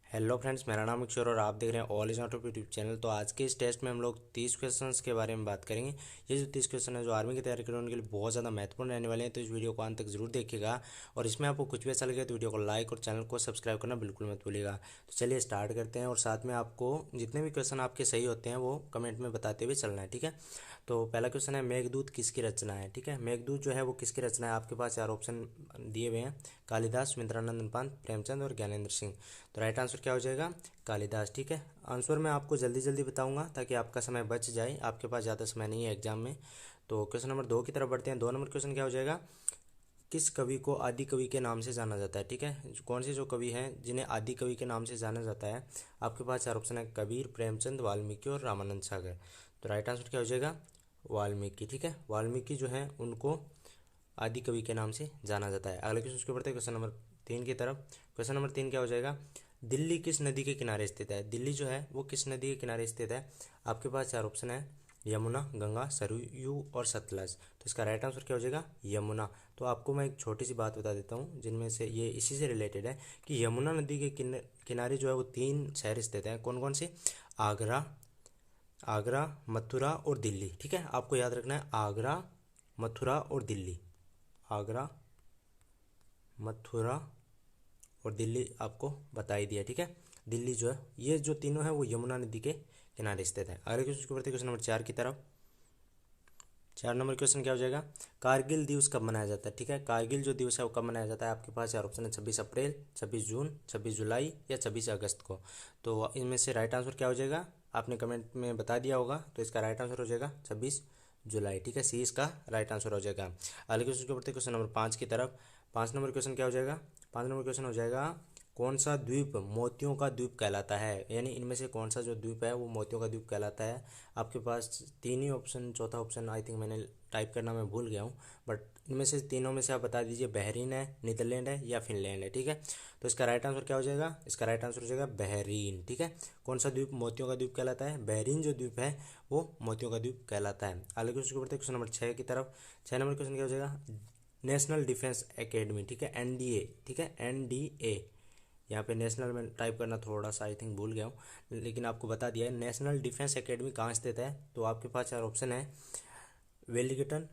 Hello friends, मेरा नाम अक्षर और आप देख रहे हैं all is not YouTube channel. तो आज के इस टेस्ट में हम लोग 30 क्वेश्चंस के बारे में बात करेंगे। ये जो 30 क्वेश्चन है जो आर्मी की तैयारी कर रहे हैं उनके लिए बहुत ज़्यादा महत्वपूर्ण रहने वाले हैं, तो इस वीडियो को अंत तक जरूर देखिएगा। और इसमें आपको कुछ भी अच्छा लगे तो वीडियो को लाइक और चैनल को सब्सक्राइब करना बिल्कुल मत भूलिएगा। तो चलिए स्टार्ट करते हैं, और साथ में आपको जितने भी क्वेश्चन आपके सही होते हैं वो कमेंट में बताते हुए चलना है, ठीक है। तो पहला क्वेश्चन है, मेघदूत किसकी रचना है, ठीक है। मेघदूत जो है वो किसकी रचना है, आपके पास 4 ऑप्शन दिए हुए हैं, कालिदास, सुमित्रानंद पांत, प्रेमचंद और ज्ञानेंद्र सिंह। तो राइट आंसर क्या हो जाएगा, कालिदास, ठीक है। आंसर मैं आपको जल्दी जल्दी बताऊंगा ताकि आपका समय बच जाए, आपके पास ज़्यादा समय नहीं है एग्जाम में। तो क्वेश्चन नंबर 2 की तरफ बढ़ते हैं। 2 नंबर क्वेश्चन क्या हो जाएगा, किस कवि को आदि कवि के नाम से जाना जाता है, ठीक है। कौन से जो कवि हैं जिन्हें आदि कवि के नाम से जाना जाता है, आपके पास 4 ऑप्शन है, कबीर, प्रेमचंद, वाल्मीकि और रामानंद सागर। तो राइट आंसर क्या हो जाएगा, वाल्मीकि, ठीक है। वाल्मीकि जो है उनको आदि कवि के नाम से जाना जाता है। अगले क्वेश्चन के बढ़ते हैं क्वेश्चन नंबर 3 की तरफ। क्वेश्चन नंबर 3 क्या हो जाएगा, दिल्ली किस नदी के किनारे स्थित है, दिल्ली जो है वो किस नदी के किनारे स्थित है। आपके पास 4 ऑप्शन है, यमुना, गंगा, सरयू और सतलज। तो इसका राइट आंसर क्या हो जाएगा, यमुना। तो आपको मैं एक छोटी सी बात बता देता हूँ जिनमें से ये इसी से रिलेटेड है कि यमुना नदी के किनारे जो है वो 3 शहर स्थित हैं। कौन कौन से, आगरा, आगरा, मथुरा और दिल्ली, ठीक है। आपको याद रखना है, आगरा, मथुरा और दिल्ली, आगरा, मथुरा और दिल्ली आपको बता ही दिया, ठीक है। दिल्ली जो है ये जो तीनों है वो यमुना नदी के किनारे स्थित है। अगले क्वेश्चन को बढ़ते क्वेश्चन नंबर 4 की तरफ। 4 नंबर क्वेश्चन क्या हो जाएगा, कारगिल दिवस कब मनाया जाता है, ठीक है। कारगिल जो दिवस है वो कब मनाया जाता है, आपके पास 4 ऑप्शन है, 26 अप्रैल, 26 जून, 26 जुलाई या 26 अगस्त को। तो इनमें से राइट आंसर क्या हो जाएगा, आपने कमेंट में बता दिया होगा, तो इसका राइट आंसर हो जाएगा 26 जुलाई, ठीक है। सी इसका राइट आंसर हो जाएगा। अगले क्वेश्चन को बढ़ते क्वेश्चन नंबर 5 की तरफ। 5 नंबर क्वेश्चन क्या हो जाएगा, 5 नंबर क्वेश्चन हो जाएगा, कौन सा द्वीप मोतियों का द्वीप कहलाता है, यानी इनमें से कौन सा जो द्वीप है वो मोतियों का द्वीप कहलाता है। आपके पास 3 ही ऑप्शन, चौथा ऑप्शन आई थिंक मैंने टाइप करना मैं भूल गया हूँ, बट इनमें से तीनों में से आप बता दीजिए, बहरीन है, नीदरलैंड है या फिनलैंड है, ठीक है। तो इसका राइट आंसर क्या हो जाएगा, इसका राइट आंसर हो जाएगा बहरीन, ठीक है। कौन सा द्वीप मोतियों का द्वीप कहलाता है, बहरीन जो द्वीप है वो मोतियों का द्वीप कहलाता है। आगे क्वेश्चन बढ़ते हैं क्वेश्चन नंबर 6 की तरफ। 6 नंबर क्वेश्चन क्या हो जाएगा, नेशनल डिफेंस एकेडमी, ठीक है, एनडीए, ठीक है, एनडीए। यहाँ पे नेशनल में टाइप करना थोड़ा सा आई थिंक भूल गया हूँ, लेकिन आपको बता दिया है नेशनल डिफेंस एकेडमी कहाँ स्थित है। तो आपके पास 4 ऑप्शन है, वेलिंगटन,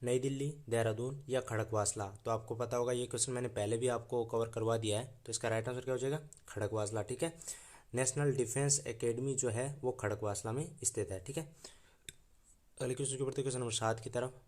नई दिल्ली, देहरादून या खड़कवासला। तो आपको पता होगा ये क्वेश्चन मैंने पहले भी आपको कवर करवा दिया है, तो इसका राइट आंसर क्या हो जाएगा, खड़कवासला, ठीक है। नेशनल डिफेंस एकेडमी जो है वो खड़कवासला में स्थित है, ठीक है। अगले क्वेश्चन के बढ़ते क्वेश्चन नंबर 7 की तरफ।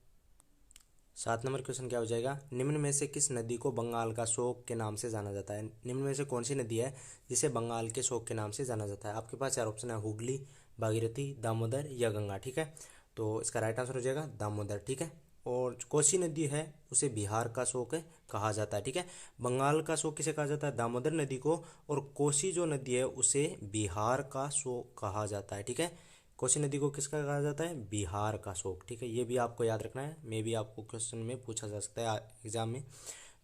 7 नंबर क्वेश्चन क्या हो जाएगा, निम्न में से किस नदी को बंगाल का शोक के नाम से जाना जाता है, निम्न में से कौन सी नदी है जिसे बंगाल के शोक के नाम से जाना जाता है। आपके पास 4 ऑप्शन है, हुगली, भागीरथी, दामोदर या गंगा, ठीक है। तो इसका राइट आंसर हो जाएगा दामोदर, ठीक है। और कोसी नदी है उसे बिहार का शोक कहा जाता है, ठीक है। बंगाल का शोक किसे कहा जाता है, दामोदर नदी को, और कोसी जो नदी है उसे बिहार का शोक कहा जाता है, ठीक है। कोसी नदी को किसका कहा जाता है, बिहार का शोक, ठीक है। ये भी आपको याद रखना है, मे भी आपको क्वेश्चन में पूछा जा सकता है एग्जाम में।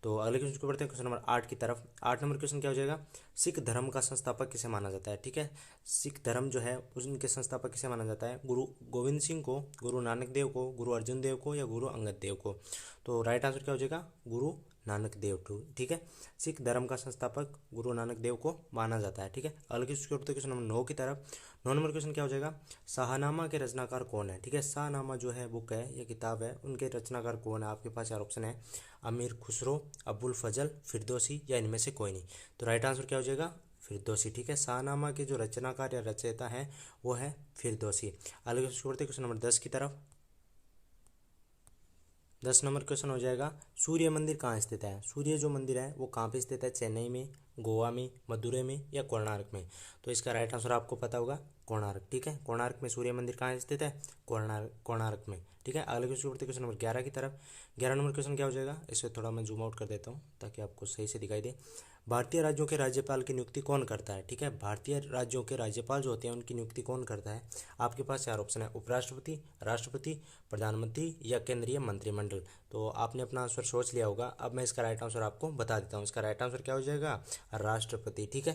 तो अगले क्वेश्चन को बढ़ते हैं क्वेश्चन नंबर 8 की तरफ। 8 नंबर क्वेश्चन क्या हो जाएगा, सिख धर्म का संस्थापक किसे माना जाता है, ठीक है। सिख धर्म जो है उनके संस्थापक किसे माना जाता है, गुरु गोविंद सिंह को, गुरु नानक देव को, गुरु अर्जुन देव को या गुरु अंगद देव को। तो राइट आंसर क्या हो जाएगा, गुरु नानक देव टू, ठीक है। सिख धर्म का संस्थापक गुरु नानक देव को माना जाता है, ठीक है। अगले क्वेश्चन नंबर 9 की तरफ। 9 नंबर क्वेश्चन क्या हो जाएगा, शाहनामा के रचनाकार कौन है, ठीक है। शाहनामा जो है बुक है, ये किताब है, उनके रचनाकार कौन है। आपके पास 4 ऑप्शन है, अमीर खुसरो, अबुल फजल, फिरदौसी या इनमें से कोई नहीं। तो राइट आंसर क्या हो जाएगा, फिरदौसी, ठीक है। शाहनामा के जो रचनाकार या रचयिता है वो है फिरदौसी। अगले क्वेश्चन नंबर 10 की तरफ। 10 नंबर क्वेश्चन हो जाएगा, सूर्य मंदिर कहाँ स्थित है, सूर्य जो मंदिर है वो कहाँ पे स्थित है, चेन्नई में, गोवा में, मदुरै में या कोणार्क में। तो इसका राइट आंसर आपको पता होगा, कोणार्क, ठीक है। कोणार्क में सूर्य मंदिर कहाँ स्थित है, कोणार्क में, ठीक है। अगले क्वेश्चन नंबर 11 की तरफ। 11 नंबर क्वेश्चन क्या हो जाएगा, इसे थोड़ा मैं जूम आउट कर देता हूँ ताकि आपको सही से दिखाई दे। भारतीय राज्यों के राज्यपाल की नियुक्ति कौन करता है, ठीक है। भारतीय राज्यों के राज्यपाल जो होते हैं उनकी नियुक्ति कौन करता है। आपके पास 4 ऑप्शन है, उपराष्ट्रपति, राष्ट्रपति, प्रधानमंत्री या केंद्रीय मंत्रिमंडल। तो आपने अपना आंसर सोच लिया होगा, अब मैं इसका राइट आंसर आपको बता देता हूँ। इसका राइट आंसर क्या हो जाएगा, राष्ट्रपति, ठीक है।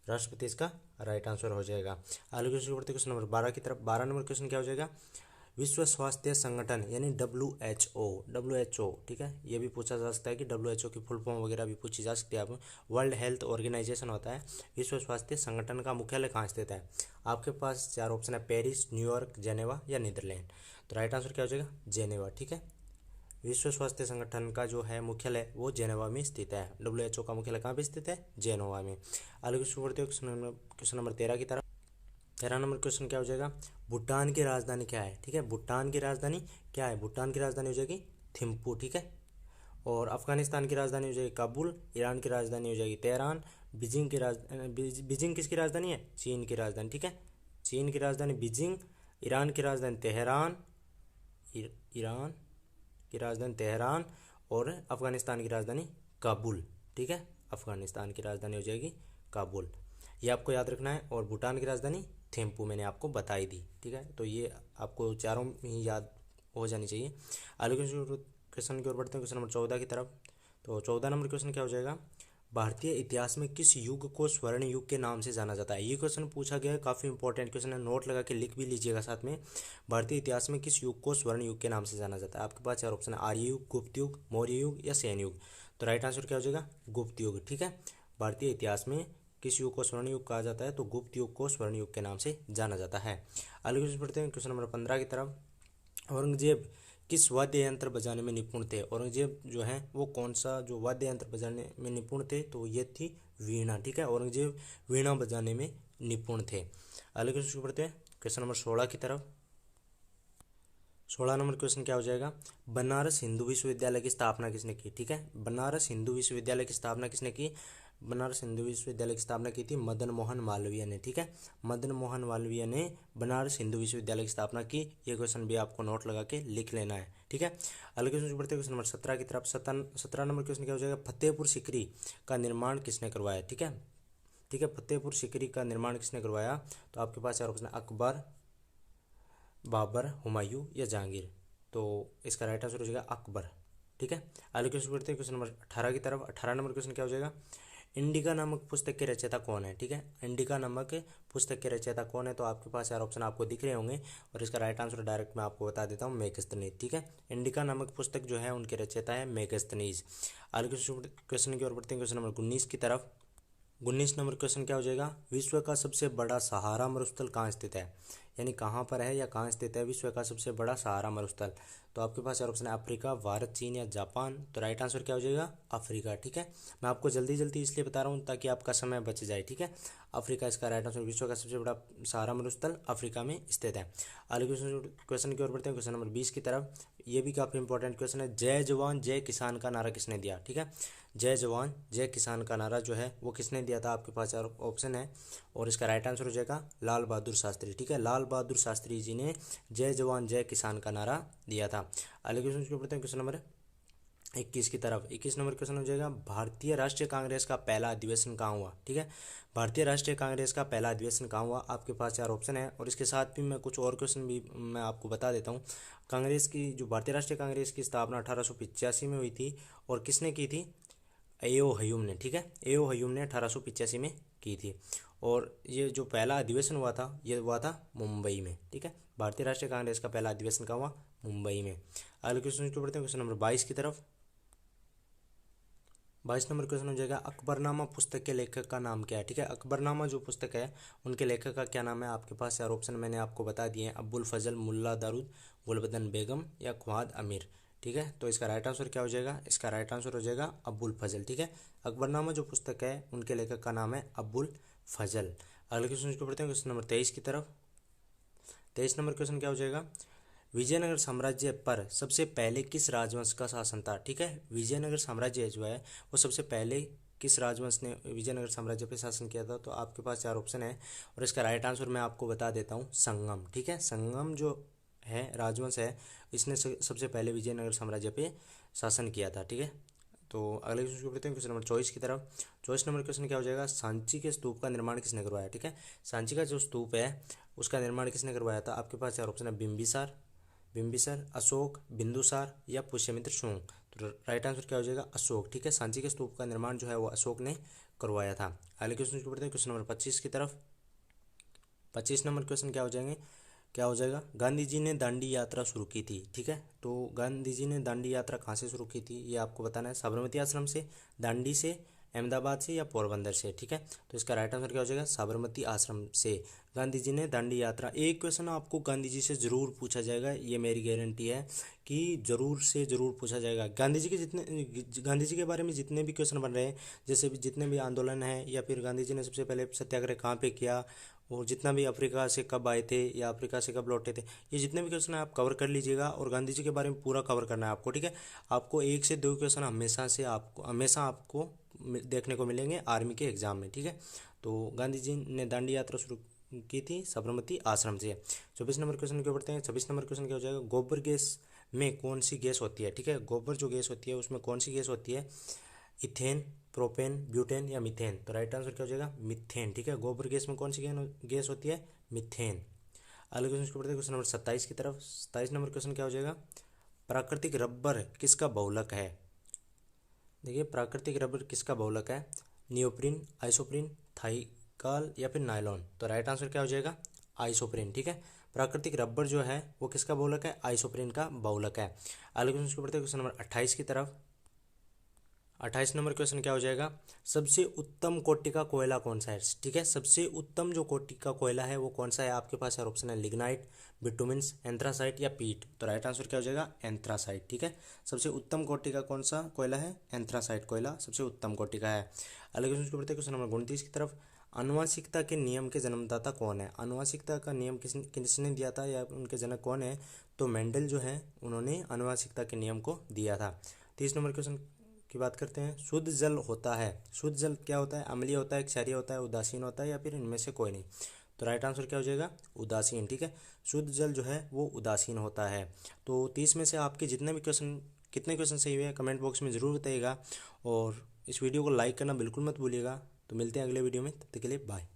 राष्ट्रपति इसका राइट आंसर हो जाएगा। अगले क्वेश्चन बढ़ते क्वेश्चन नंबर 12 की तरफ। 12 नंबर क्वेश्चन क्या हो जाएगा, विश्व स्वास्थ्य संगठन यानी WHO, ठीक है, ये भी पूछा जा सकता है कि WHO की फुल फॉर्म वगैरह भी पूछी जा सकती है। आप वर्ल्ड हेल्थ ऑर्गेनाइजेशन होता है। विश्व स्वास्थ्य संगठन का मुख्यालय कहाँ स्थित है? आपके पास चार ऑप्शन है, पेरिस, न्यूयॉर्क, जेनेवा या नीदरलैंड। तो राइट आंसर क्या हो जाएगा? जेनेवा, ठीक है। विश्व स्वास्थ्य संगठन का जो है मुख्यालय वो जेनेवा में स्थित है। WHO का मुख्यालय कहाँ पे स्थित है? जेनेवा में। आगे क्वेश्चन बढ़ते हैं क्वेश्चन नंबर 13 की तरफ। 13 नंबर क्वेश्चन क्या हो जाएगा? भूटान की राजधानी क्या है? ठीक है, भूटान की राजधानी क्या है? भूटान की राजधानी हो जाएगी थिम्पू, ठीक है। और अफगानिस्तान की राजधानी हो जाएगी काबुल, ईरान की राजधानी हो जाएगी तेहरान, बीजिंग किसकी राजधानी है? चीन की राजधानी, ठीक है। चीन की राजधानी बीजिंग, ईरान की राजधानी तेहरान, ईरान की राजधानी तेहरान और अफगानिस्तान की राजधानी काबुल, ठीक है। अफगानिस्तान की राजधानी हो जाएगी काबुल, ये आपको याद रखना है। और भूटान की राजधानी थिम्पू मैंने आपको बताई दी, ठीक है। तो ये आपको चारों ही याद हो जानी चाहिए। आगे क्वेश्चन की ओर बढ़ते हैं, क्वेश्चन नंबर 14 की तरफ। तो 14 नंबर क्वेश्चन क्या हो जाएगा? भारतीय इतिहास में किस युग को स्वर्ण युग के नाम से जाना जाता है? ये क्वेश्चन पूछा गया है, काफ़ी इंपॉर्टेंट क्वेश्चन है, नोट लगा के लिख भी लीजिएगा साथ में। भारतीय इतिहास में किस युग को स्वर्ण युग के नाम से जाना जाता है? आपके पास चार ऑप्शन है, आर्य युग, गुप्त युग, मौर्य युग या सैन्य युग। तो राइट आंसर क्या हो जाएगा? गुप्त युग, ठीक है। भारतीय इतिहास में किस युग को स्वर्ण युग कहा जाता है? तो गुप्त युग को स्वर्ण युग के नाम से जाना जाता है। आगे क्वेश्चन पढ़ते हैं, क्वेश्चन नंबर 15 की तरफ। औरंगजेब किस वाद्य यंत्र बजाने में निपुण थे? औरंगजेब जो है वो कौन सा जो वाद्य यंत्र बजाने में निपुण थे? तो ये थी वीणा, ठीक है। औरंगजेब वीणा बजाने में निपुण थे। अगले क्वेश्चन पढ़ते हैं, क्वेश्चन नंबर 16 की तरफ। 16 नंबर क्वेश्चन क्या हो जाएगा? बनारस हिंदू विश्वविद्यालय की स्थापना किसने की? ठीक है, बनारस हिंदू विश्वविद्यालय की स्थापना किसने की? बनारस हिंदू विश्वविद्यालय की स्थापना की थी मदन मोहन मालवीय ने, ठीक है। मदन मोहन मालवीय ने बनारस हिंदू विश्वविद्यालय की स्थापना की। ये क्वेश्चन भी आपको नोट लगा के लिख लेना है, ठीक है। अगले क्वेश्चन बढ़ते हैं, क्वेश्चन नंबर 17 की तरफ। 17 नंबर क्वेश्चन क्या हो जाएगा? फतेहपुर सीकरी का निर्माण किसने करवाया? ठीक है, ठीक है, फतेहपुर सीकरी का निर्माण किसने करवाया? तो आपके पास चार ऑप्शन है, अकबर, बाबर, हुमायूं या जहांगीर। तो इसका राइट आंसर हो जाएगा अकबर, ठीक है। आगे क्वेश्चन पढ़ते हैं, क्वेश्चन नंबर 18 की तरफ। 18 नंबर क्वेश्चन क्या हो जाएगा? इंडिका नामक पुस्तक के रचयिता कौन है? ठीक है, इंडिका नामक पुस्तक के रचयिता कौन है? तो आपके पास चार ऑप्शन आपको दिख रहे होंगे और इसका राइट आंसर डायरेक्ट मैं आपको बता देता हूँ, मेगस्थनीज, ठीक है। इंडिका नामक पुस्तक जो है उनके रचयिता है मेगस्थनीज। आगे क्वेश्चन की ओर बढ़ते हैं, क्वेश्चन नंबर 19 की तरफ। 19 नंबर क्वेश्चन क्या हो जाएगा? विश्व का सबसे बड़ा सहारा मरुस्थल कहाँ स्थित है? यानी कहाँ पर है या कहाँ स्थित है विश्व का सबसे बड़ा सहारा मरुस्थल? तो आपके पास चार ऑप्शन है, अफ्रीका, भारत, चीन या जापान। तो राइट आंसर क्या हो जाएगा? अफ्रीका, ठीक है। मैं आपको जल्दी जल्दी इसलिए बता रहा हूँ ताकि आपका समय बच जाए, ठीक है। अफ्रीका इसका राइट आंसर, विश्व का सबसे बड़ा सहारा मरुस्थल अफ्रीका में स्थित है। अगले क्वेश्चन की ओर बढ़ते हैं, क्वेश्चन नंबर 20 की तरफ। ये भी काफ़ी इंपॉर्टेंट क्वेश्चन है। जय जवान जय किसान का नारा किसने दिया? ठीक है, जय जवान जय किसान का नारा जो है वो किसने दिया था? आपके पास चार ऑप्शन है और इसका राइट आंसर हो जाएगा लाल बहादुर शास्त्री, ठीक है। लाल बहादुर शास्त्री जी ने जय जवान जय किसान का नारा दिया था। अगले क्वेश्चन को पढ़ते हैं, क्वेश्चन नंबर 21 की तरफ। 21 नंबर क्वेश्चन हो जाएगा, भारतीय राष्ट्रीय कांग्रेस का पहला अधिवेशन कहाँ हुआ? ठीक है, भारतीय राष्ट्रीय कांग्रेस का पहला अधिवेशन कहाँ हुआ? आपके पास चार ऑप्शन है और इसके साथ भी मैं कुछ और क्वेश्चन भी मैं आपको बता देता हूँ। कांग्रेस की जो भारतीय राष्ट्रीय कांग्रेस की स्थापना 1885 में हुई थी और किसने की थी? एओ हयूम ने, ठीक है। एओ हयूम ने 1885 में की थी और ये जो पहला अधिवेशन हुआ था ये हुआ था मुंबई में, ठीक है। भारतीय राष्ट्रीय कांग्रेस का पहला अधिवेशन कहाँ हुआ? मुंबई में। अगले क्वेश्चन को पढ़ते हैं, क्वेश्चन नंबर 22 की तरफ। 22 नंबर क्वेश्चन हो जाएगा, अकबरनामा पुस्तक के लेखक का नाम क्या है? ठीक है, अकबरनामा जो पुस्तक है उनके लेखक का क्या नाम है? आपके पास चार ऑप्शन मैंने आपको बता दिए हैं, अब्बुल फजल, मुल्ला दारूद, गुलबदन बेगम या ख्वाद अमीर, ठीक है। तो इसका राइट आंसर क्या हो जाएगा? इसका राइट आंसर हो जाएगा अब्बुल फजल, ठीक है। अकबरनामा जो पुस्तक है उनके लेखक का नाम है अब्बुल फजल। अगले क्वेश्चन को पढ़ते हैं, क्वेश्चन नंबर 23 की तरफ। 23 नंबर क्वेश्चन क्या हो जाएगा? विजयनगर साम्राज्य पर सबसे पहले किस राजवंश का शासन था? ठीक है, विजयनगर साम्राज्य जो है वो सबसे पहले किस राजवंश ने विजयनगर साम्राज्य पर शासन किया था? तो आपके पास चार ऑप्शन है और इसका राइट आंसर मैं आपको बता देता हूँ, संगम, ठीक है। संगम जो है राजवंश है इसने सबसे पहले विजयनगर साम्राज्य पे शासन किया था, ठीक है। तो अगले क्वेश्चन को पढ़ते हैं, क्वेश्चन नंबर 24 की तरफ। 24 नंबर क्वेश्चन क्या हो जाएगा? सांची के स्तूप का निर्माण किसने करवाया? ठीक है, सांची का जो स्तूप है उसका निर्माण किसने करवाया था? आपके पास चार ऑप्शन है, बिंबिसार, अशोक, बिंदुसार या पुष्यमित्र शुंग। तो राइट आंसर क्या हो जाएगा? अशोक, ठीक है। सांची के स्तूप का निर्माण जो है वो अशोक ने करवाया था। अगले क्वेश्चन को पढ़ते हैं, क्वेश्चन नंबर 25 की तरफ। 25 नंबर क्वेश्चन क्या हो जाएंगे? क्या हो जाएगा, गांधी जी ने दांडी यात्रा शुरू की थी। ठीक है, तो गांधी जी ने दांडी यात्रा कहाँ से शुरू की थी ये आपको बताना है, साबरमती आश्रम से, दांडी से, अहमदाबाद से या पोरबंदर से। ठीक है, तो इसका राइट आंसर क्या हो जाएगा, साबरमती आश्रम से गांधी जी ने दांडी यात्रा। एक क्वेश्चन आपको गांधी जी से जरूर पूछा जाएगा, ये मेरी गारंटी है कि जरूर से जरूर पूछा जाएगा। गांधी जी के बारे में जितने भी क्वेश्चन बन रहे हैं, जैसे भी जितने भी आंदोलन हैं, या फिर गांधी जी ने सबसे पहले सत्याग्रह कहाँ पे किया, और जितना भी अफ्रीका से कब आए थे या अफ्रीका से कब लौटे थे, ये जितने भी क्वेश्चन है आप कवर कर लीजिएगा। और गांधी जी के बारे में पूरा कवर करना है आपको। ठीक है, आपको 1 से 2 क्वेश्चन हमेशा आपको देखने को मिलेंगे आर्मी के एग्जाम में। ठीक है, तो गांधी जी ने दांडी यात्रा शुरू की थी साबरमती आश्रम से। 24 नंबर क्वेश्चन क्यों पढ़ते हैं, 26 नंबर क्वेश्चन क्या हो जाएगा, गोबर गैस में कौन सी गैस होती है। ठीक है, गोबर जो गैस होती है उसमें कौन सी गैस होती है, इथेन, प्रोपेन, ब्यूटेन या मीथेन। तो राइट आंसर क्या हो जाएगा, मीथेन। ठीक है, गोबर गैस में कौन सी गैस होती है, मीथेन। अगले क्वेश्चन को पढ़ते हैं, क्वेश्चन नंबर 27 की तरफ। 27 नंबर क्वेश्चन क्या हो जाएगा, प्राकृतिक रबर किसका बहुलक है। देखिए, प्राकृतिक रबर किसका बहुलक है, नियोप्रिन, आइसोप्रिन, थाइकाल या फिर नायलॉन। तो राइट आंसर क्या हो जाएगा, आइसोप्रिन। ठीक है, प्राकृतिक रबर जो है वो किसका बहुलक है, आइसोप्रिन का बहुलक है। अगले क्वेश्चन को पढ़ते हैं, क्वेश्चन नंबर 28 की तरफ। 28 नंबर क्वेश्चन क्या हो जाएगा, सबसे उत्तम कोटि का कोयला कौन सा है। ठीक है, सबसे उत्तम जो कोटि का कोयला है वो कौन सा है, आपके पास यार ऑप्शन है, लिग्नाइट, बिटुमिन्स, एंथ्रासाइट या पीट। तो राइट आंसर क्या हो जाएगा, एंथ्रासाइट। ठीक है, सबसे उत्तम कोटि का कौन सा कोयला है, एंथ्रासाइट कोयला सबसे उत्तम कोटि का है। अलग क्वेश्चन को पढ़ते हैं, क्वेश्चन नंबर 29 की तरफ। आनुवंशिकता के नियम के जन्मदाता कौन है। आनुवंशिकता का नियम किसने दिया था या उनके जनक कौन है, तो मेंडल जो है उन्होंने आनुवंशिकता के नियम को दिया था। 30 नंबर क्वेश्चन की बात करते हैं, शुद्ध जल होता है, शुद्ध जल क्या होता है, अम्लीय होता है, क्षारीय होता है, उदासीन होता है या फिर इनमें से कोई नहीं। तो राइट आंसर क्या हो जाएगा, उदासीन। ठीक है, शुद्ध जल जो है वो उदासीन होता है। तो 30 में से आपके कितने क्वेश्चन सही हुए कमेंट बॉक्स में ज़रूर बताइएगा, और इस वीडियो को लाइक करना बिल्कुल मत भूलिएगा। तो मिलते हैं अगले वीडियो में, तब तक के लिए बाय।